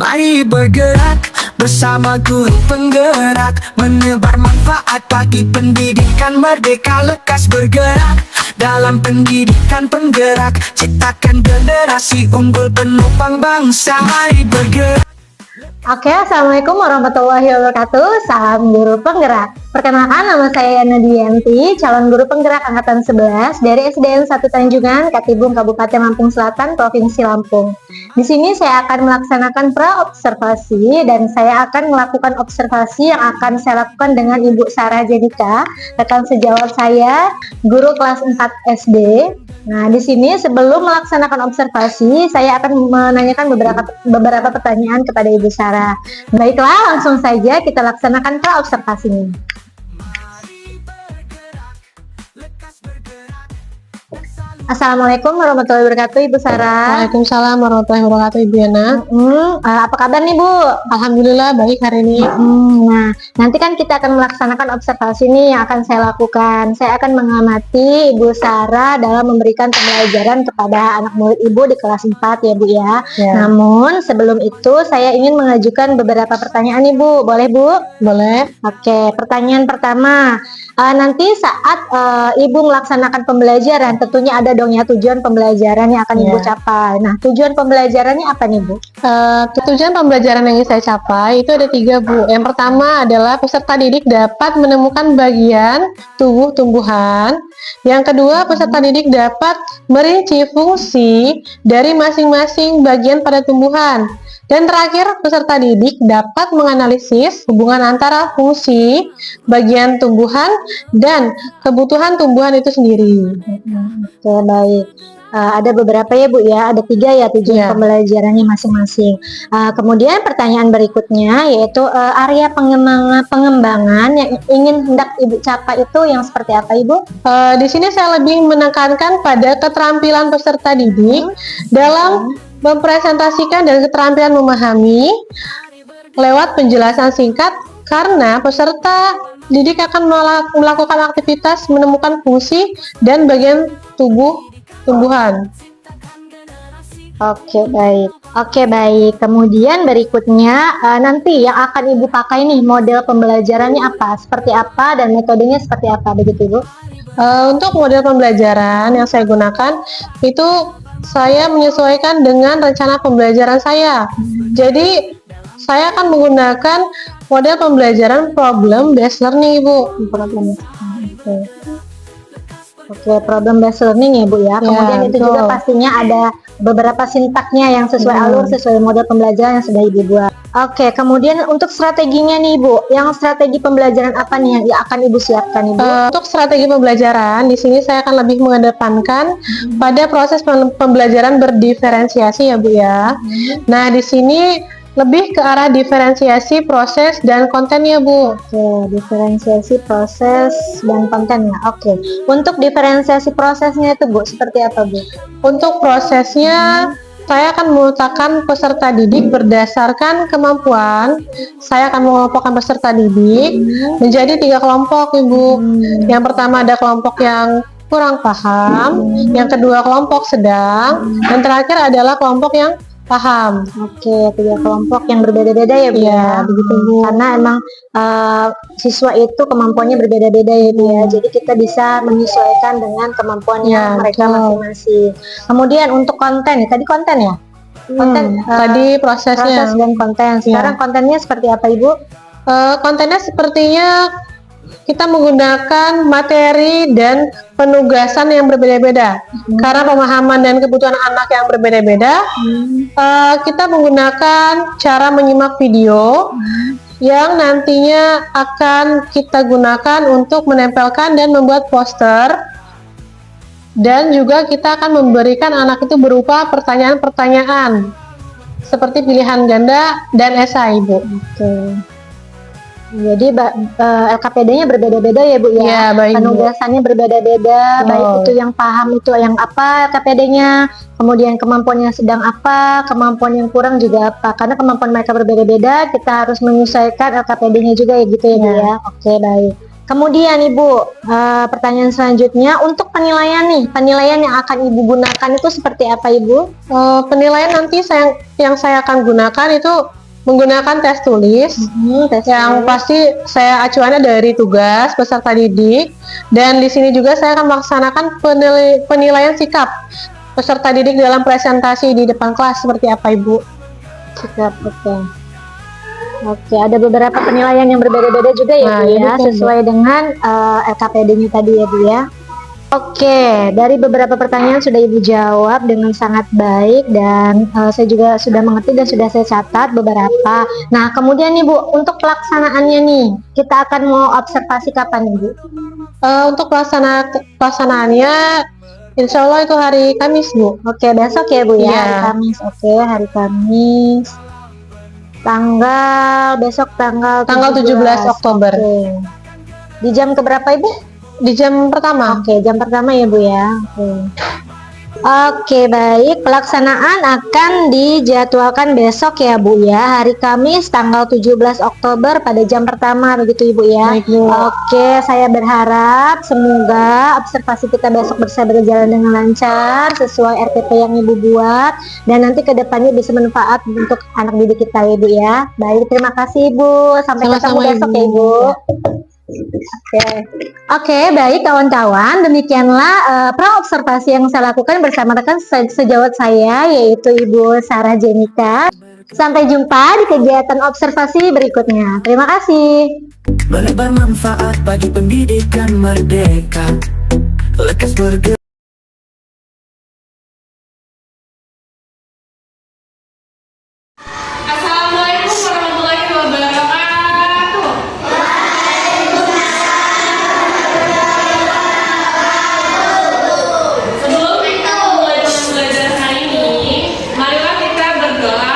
Mari bergerak bersama guru penggerak, menebar manfaat bagi pendidikan merdeka. Lekas bergerak dalam pendidikan penggerak, ciptakan generasi unggul penopang bangsa. Mari bergerak. Oke, Assalamualaikum warahmatullahi wabarakatuh. Salam guru penggerak. Perkenalkan, nama saya Yana Dianti, calon guru penggerak angkatan 11 dari SDN 1 Tanjungan, Katibung, Kabupaten Lampung Selatan, Provinsi Lampung. Di sini saya akan melaksanakan pra-observasi dan saya akan melakukan observasi yang akan saya lakukan dengan Ibu Sarah Jenika, rekan sejawat saya, guru kelas 4 SD. Nah, di sini sebelum melaksanakan observasi, saya akan menanyakan beberapa pertanyaan kepada Ibu Sarah. Baiklah, langsung saja kita laksanakan pra-observasinya. Assalamualaikum warahmatullahi wabarakatuh, Ibu Sarah. Waalaikumsalam warahmatullahi wabarakatuh, Ibu Yana. Apa kabar nih, Bu? Alhamdulillah baik hari ini. Nah, nanti kan kita akan melaksanakan observasi nih yang akan saya lakukan. Saya akan mengamati Ibu Sarah dalam memberikan pembelajaran kepada anak murid Ibu di kelas 4 ya, Bu ya. Namun sebelum itu saya ingin mengajukan beberapa pertanyaan nih, Bu. Boleh, Bu? Boleh. Oke, pertanyaan pertama. Nanti saat Ibu melaksanakan pembelajaran, tentunya ada dong ya tujuan pembelajaran yang akan Ibu capai. Nah, tujuan pembelajarannya apa nih, Bu? Tujuan pembelajaran yang ingin saya capai itu ada 3, Bu. Yang pertama adalah peserta didik dapat menemukan bagian tubuh tumbuhan. Yang kedua, peserta didik dapat merinci fungsi dari masing-masing bagian pada tumbuhan. Dan terakhir, peserta didik dapat menganalisis hubungan antara fungsi bagian tumbuhan dan kebutuhan tumbuhan itu sendiri. Oke, baik. Ada beberapa ya, Bu ya, ada 3 ya tujuan pembelajarannya masing-masing. Kemudian pertanyaan berikutnya yaitu area pengembangan yang ingin hendak Ibu capai itu yang seperti apa, Ibu? Di sini saya lebih menekankan pada keterampilan peserta didik dalam mempresentasikan dan keterampilan memahami lewat penjelasan singkat, karena peserta didik akan melakukan aktivitas menemukan fungsi dan bagian tubuh tumbuhan. Oke, baik. Kemudian berikutnya nanti yang akan Ibu pakai nih model pembelajarannya apa, seperti apa, dan metodenya seperti apa, begitu, Ibu? Untuk model pembelajaran yang saya gunakan itu saya menyesuaikan dengan rencana pembelajaran saya. Jadi saya akan menggunakan model pembelajaran problem based learning, Ibu. Oke, problem based learning ya, Bu ya. Kemudian itu juga pastinya ada beberapa sintaknya yang sesuai alur, sesuai model pembelajaran yang sudah Ibu buat. Oke, kemudian untuk strateginya nih, Bu, yang strategi pembelajaran apa nih yang akan Ibu siapkan, Ibu? Untuk strategi pembelajaran, di sini saya akan lebih mengedepankan pada proses pembelajaran berdiferensiasi ya, Bu ya. Nah, di sini lebih ke arah diferensiasi proses dan kontennya, Bu. Oke, diferensiasi proses dan kontennya. Oke, untuk diferensiasi prosesnya itu, Bu, seperti apa, Bu? Untuk prosesnya, saya akan meletakkan peserta didik berdasarkan kemampuan. Saya akan mengelompokkan peserta didik menjadi 3 kelompok, Ibu. Yang pertama ada kelompok yang kurang paham, yang kedua kelompok sedang, dan terakhir adalah kelompok yang paham. Oke, 3 kelompok yang berbeda-beda ya, Bu ya, begitu, Bu. Karena emang siswa itu kemampuannya berbeda-beda ya, Bu ya. Jadi kita bisa menyesuaikan dengan kemampuannya mereka masing-masing. Kemudian untuk konten, tadi konten ya? Konten Tadi prosesnya. proses dan konten. Sekarang kontennya seperti apa, Ibu? Kontennya sepertinya kita menggunakan materi dan penugasan yang berbeda-beda. Karena pemahaman dan kebutuhan anak yang berbeda-beda, kita menggunakan cara menyimak video yang nantinya akan kita gunakan untuk menempelkan dan membuat poster. Dan juga kita akan memberikan anak itu berupa pertanyaan-pertanyaan seperti pilihan ganda dan esai, Bu. Oke. Jadi LKPD-nya berbeda-beda ya, Bu ya. Ya, baik, penugasannya berbeda-beda, baik itu yang paham itu yang apa LKPD-nya, kemudian kemampuannya sedang apa, kemampuan yang kurang juga apa. Karena kemampuan mereka berbeda-beda, kita harus menyesuaikan LKPD-nya juga ya gitu ya, Bu ya. Oke, baik. Kemudian Ibu, pertanyaan selanjutnya untuk penilaian nih, penilaian yang akan Ibu gunakan itu seperti apa Ibu? Penilaian nanti yang saya akan gunakan itu menggunakan tes tulis. Tes Yang tulis. pasti saya acuannya dari tugas peserta didik, dan di sini juga saya akan melaksanakan penilaian sikap peserta didik dalam presentasi di depan kelas seperti apa Ibu. Sikap, oke. Oke, ada beberapa penilaian yang berbeda-beda juga ya Nah, Bu iya, ya, betul, Bu. sesuai dengan LKPD-nya tadi ya Bu ya. Oke, dari beberapa pertanyaan sudah Ibu jawab dengan sangat baik dan saya juga sudah mengerti dan sudah saya catat beberapa. Nah, kemudian nih Bu, untuk pelaksanaannya nih, kita akan mau observasi kapan nih Bu? Untuk pelaksanaannya insya Allah itu hari Kamis Bu. Oke, besok ya Bu ya, Iya. hari Kamis. Oke, hari Kamis. Besok tanggal 17 Oktober. Oke. Di jam keberapa Ibu? Di jam pertama. Oke, jam pertama ya Bu ya. Oke, baik. Pelaksanaan akan dijadwalkan besok ya Bu ya, hari Kamis tanggal 17 Oktober pada jam pertama begitu Ibu ya. Baik, Bu. Oke, saya berharap semoga observasi kita besok bisa berjalan dengan lancar sesuai RPP yang Ibu buat dan nanti kedepannya bisa bermanfaat untuk anak didik kita ya Bu ya. Baik, terima kasih Ibu. Sampai ketemu Sama-sama, besok Ibu. ya Ibu. Oke, baik kawan-kawan, demikianlah pra-observasi yang saya lakukan bersama rekan sejawat saya, yaitu Ibu Sarah Jenika. Sampai jumpa di kegiatan observasi berikutnya. Terima kasih. Menebar manfaat bagi pendidikan merdeka, lekas bergerak. Assalamualaikum warahmatullahi wabarakatuh. Sebelum kita mulai dengan belajar hari ini, marilah kita berdoa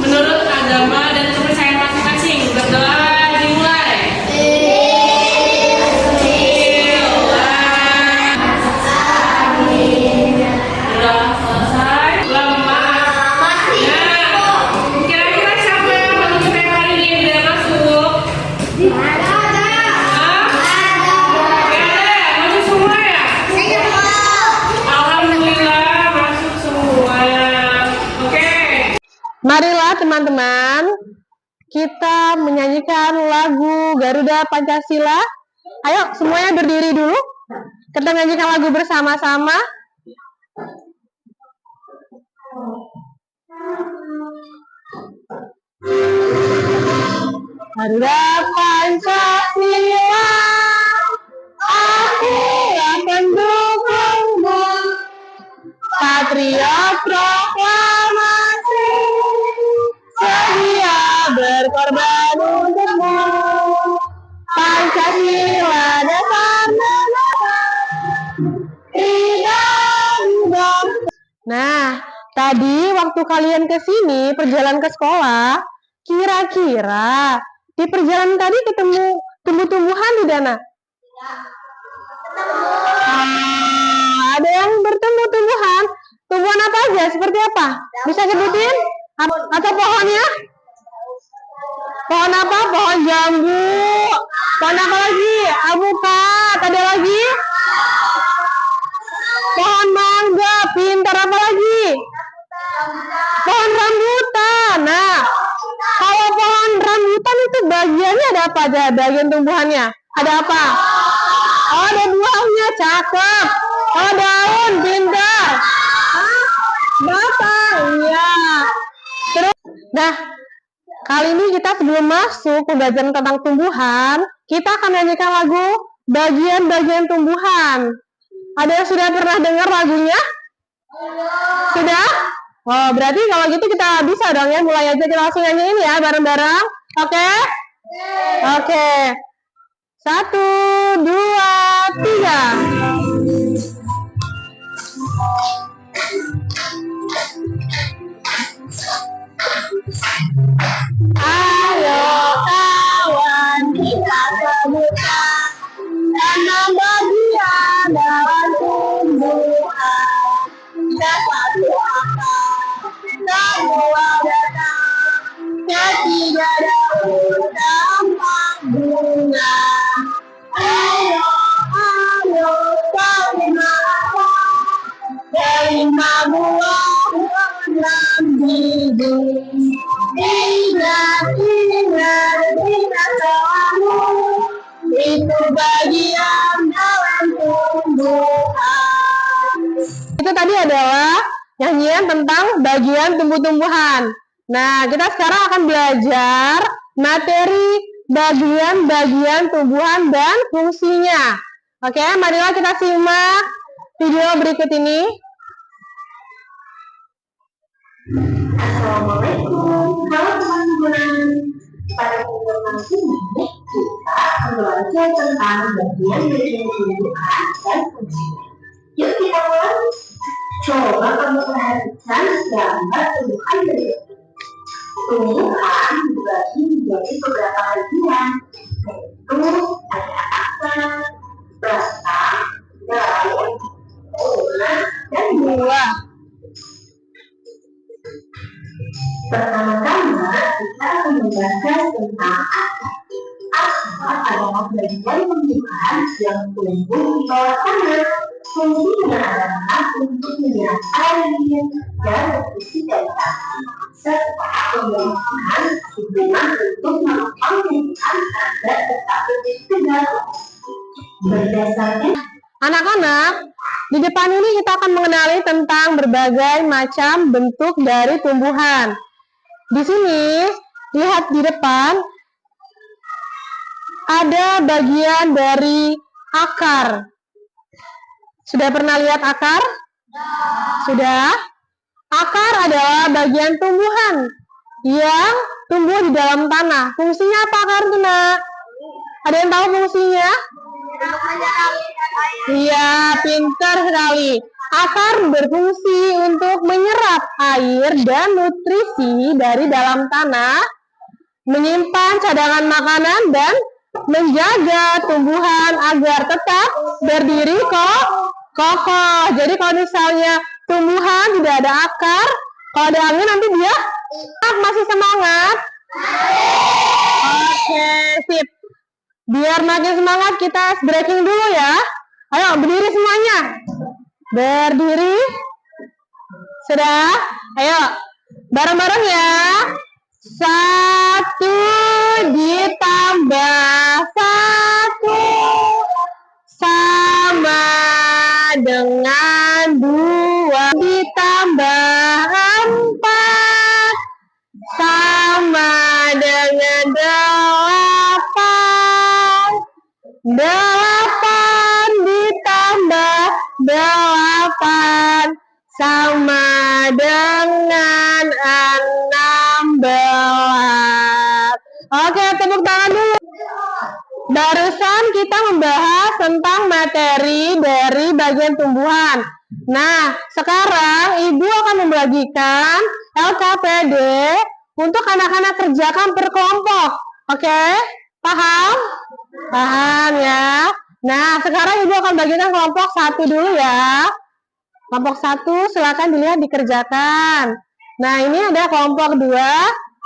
menurut agama dan kepercayaan masing-masing. Berdoa dimulai. Sudah selesai. Lemah. Kira-kira siapa yang menuju hari ini yang tidak masuk? Masuk semua ya? Alhamdulillah masuk semua. Oke. Marilah teman-teman, kita menyanyikan lagu Garuda Pancasila. Ayo semuanya berdiri dulu. Kita menyanyikan lagu bersama-sama. Garuda Pancasila, aku akan dukungmu. Patriot proklamasi, sedia berkorban untukmu. Pancasila dasar negara, tidak bangsa. Nah, tadi waktu kalian ke sini perjalanan ke sekolah, kira-kira di perjalanan tadi ketemu tumbuh-tumbuhan di dana? Ada yang bertemu tumbuhan. Tumbuhan apa aja? Seperti apa? Bisa sebutin? Atau pohonnya? Pohon apa? Pohon jambu. Pohon apa lagi? Alpukat. Ada lagi? Pohon mangga. Pintar apa lagi? Pohon rambutan. Nah, kalau pohon rambutan itu bagiannya ada apa aja? Bagian tumbuhannya ada apa? Oh, ada buahnya, cakep. Oh, daun, pintar. Batang, iya. Terus, nah, kali ini kita sebelum masuk pembelajaran tentang tumbuhan, kita akan nyanyikan lagu bagian-bagian tumbuhan. Ada yang sudah pernah dengar lagunya? Sudah? Oh, berarti kalau gitu kita bisa dong ya, mulai aja kita langsung nyanyiin ya, bareng-bareng. Oke? Oke. 1, 2, 3. Ayo kawan, kita sebutkan nama bagian dalam tumbuhan. Satu akar, dua batang, ketiga daun, keempat bunga, 5 buah bibit. Ingat selalu itu bagian dalam tumbuhan. Itu tadi adalah nyanyian tentang bagian tumbuh-tumbuhan. Nah, kita sekarang akan belajar materi bagian-bagian tumbuhan dan fungsinya. Oke, marilah kita simak video berikut ini. Assalamualaikum, halo teman-teman. Pada video kali ini kita akan belajar tentang bagian-bagian tumbuhan dan fungsinya. Yuk kita mulai. Coba kamu perhatikan gambar tumbuhan berikut. Tumbuhan dibagi menjadi beberapa bagian, yaitu ada akar, batang, daun, bunga, dan buah. Pertama-tama kita akan membahas tentang akar. Akar adalah bagian tumbuhan yang tumbuh di bawah tanah. Fungsinya adalah untuk menyerap air dan nutrisi dari tanah, serta pembentukan hubungan untuk menopang tumbuhan agar tetap lebih tegar. Berdasarkan Anak-anak, di depan ini kita akan mengenali tentang berbagai macam bentuk dari tumbuhan. Di sini, lihat di depan, ada bagian dari akar. Sudah pernah lihat akar? Sudah? Akar adalah bagian tumbuhan yang tumbuh di dalam tanah. Fungsinya apa akar itu, Nak? Ada yang tahu fungsinya? Iya, pintar sekali. Akar berfungsi untuk menyerap air dan nutrisi dari dalam tanah, menyimpan cadangan makanan, dan menjaga tumbuhan agar tetap berdiri kokoh. Jadi kalau misalnya tumbuhan tidak ada akar, kalau ada angin nanti dia masih semangat. Oke, sip. Biar makin semangat kita stretching dulu ya. Ayo berdiri semuanya. Berdiri. Sudah? Ayo bareng-bareng ya. 1 ditambah 1 sama dengan 2 ditambah 4 sama dengan 8 ditambah 8 sama dengan 16. Oke, tepuk tangan dulu. Barusan kita membahas tentang materi dari bagian tumbuhan. Nah, sekarang Ibu akan membagikan LKPD untuk anak-anak kerjakan per kelompok. Oke? Paham? Paham ya? Nah, sekarang Ibu akan bagikan kelompok 1 dulu ya. Kelompok 1 silakan dilihat dikerjakan. Nah, ini ada kelompok 2.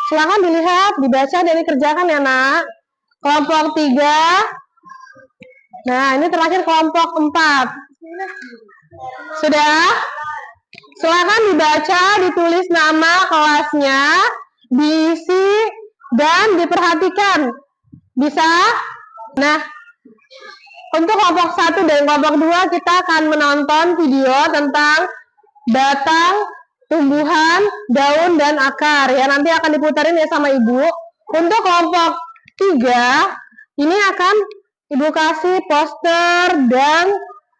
Silakan dilihat, dibaca dan dikerjakan ya, Nak. Kelompok 3. Nah, ini terakhir kelompok 4. Sudah? Silakan dibaca, ditulis nama kelasnya, diisi dan diperhatikan. Bisa? Nah, untuk kelompok 1 dan kelompok 2 kita akan menonton video tentang batang, tumbuhan, daun, dan akar ya. Nanti akan diputarin ya sama Ibu. Untuk kelompok 3 ini akan Ibu kasih poster dan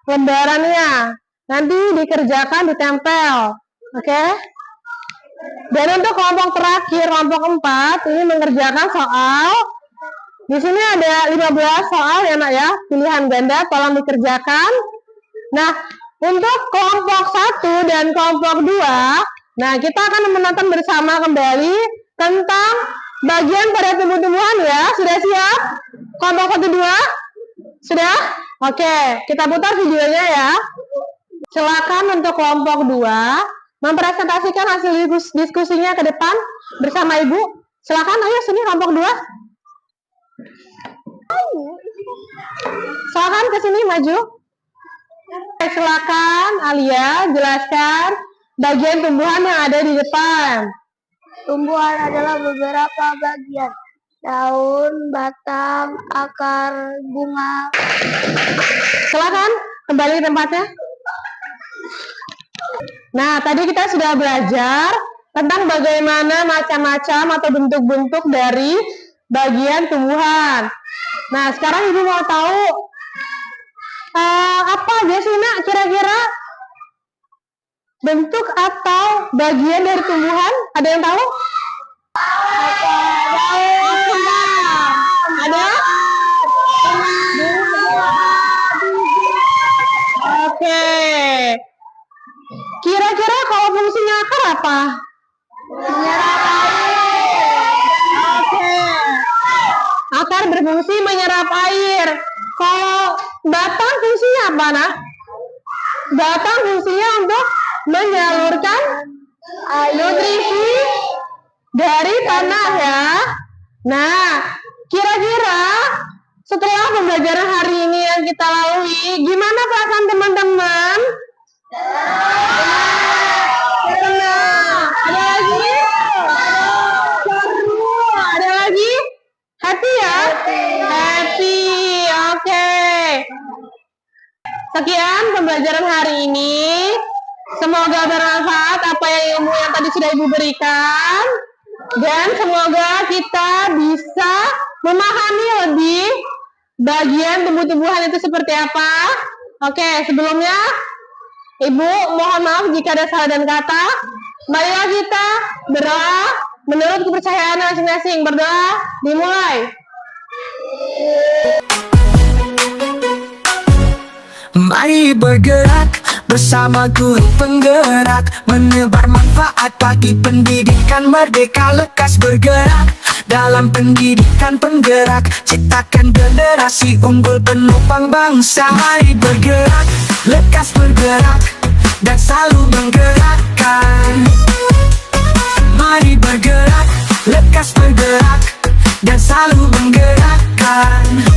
lembarannya. Nanti dikerjakan, ditempel. Oke? Dan untuk kelompok terakhir, kelompok 4 ini mengerjakan soal. Di sini ada 15 soal ya, Nak ya. Pilihan ganda, tolong dikerjakan. Nah, untuk kelompok 1 dan kelompok 2, nah kita akan menonton bersama kembali tentang bagian pada tumbuh-tumbuhan ya. Sudah siap? Kelompok 1 2? Sudah? Oke, kita putar videonya ya. Silakan untuk kelompok 2 mempresentasikan hasil diskusinya ke depan bersama Ibu. Silakan, ayo sini kelompok 2. Silakan ke sini maju. Silakan. Silakan Alia jelaskan bagian tumbuhan yang ada di depan. Tumbuhan adalah beberapa bagian: daun, batang, akar, bunga. Silakan kembali ke tempatnya. Nah, tadi kita sudah belajar tentang bagaimana macam-macam atau bentuk-bentuk dari bagian tumbuhan. Nah, sekarang Ibu mau tahu apa aja sih Nak kira-kira bentuk atau bagian dari tumbuhan? Ada yang tahu? Ada? Oke. Kira-kira kalau fungsinya akar apa? Menyerap air. Oke. Akar berfungsi menyerap air. Kalau batang fungsinya apa, Nak? Batang fungsinya untuk menyalurkan nutrisi dari tanah ya. Nah, kira-kira setelah pembelajaran hari ini yang kita lalui, gimana perasaan teman-teman? Tenang. Ada lagi? Seru. Ada lagi? Happy ya? Happy. Oke. Sekian pembelajaran hari ini. Semoga bermanfaat apa yang ilmu yang tadi sudah Ibu berikan. Dan semoga kita bisa memahami lebih bagian tumbuh-tumbuhan itu seperti apa. Oke, sebelumnya Ibu mohon maaf jika ada salah dan kata. Marilah kita berdoa menurut kepercayaan masing-masing. Berdoa dimulai. Mari bergerak bersama guru penggerak, menebar manfaat bagi pendidikan merdeka. Lekas bergerak dalam pendidikan penggerak, ciptakan generasi unggul penopang bangsa. Mari bergerak, lekas bergerak, dan selalu menggerakkan. Mari bergerak, lekas bergerak, dan selalu menggerakkan.